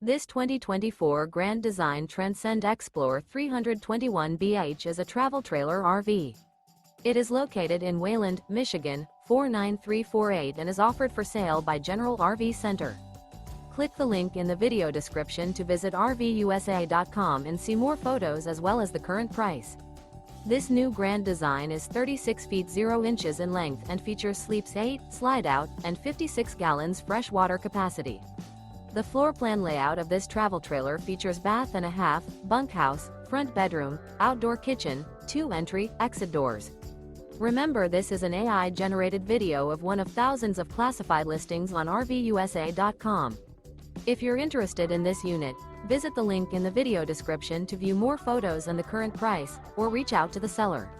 This 2024 Grand Design Transcend Xplor 321BH is a travel trailer RV. It is located in Wayland, Michigan, 49348 and is offered for sale by General RV Center. Click the link in the video description to visit RVUSA.com and see more photos as well as the current price. This new Grand Design is 36 feet 0 inches in length and features sleeps 8, Slideout, and 56 gallons fresh water capacity. The floor plan layout of this travel trailer features bath and a half, bunkhouse, front bedroom, outdoor kitchen, 2 entry, exit doors. Remember, this is an AI-generated video of one of thousands of classified listings on RVUSA.com. If you're interested in this unit, visit the link in the video description to view more photos and the current price, or reach out to the seller.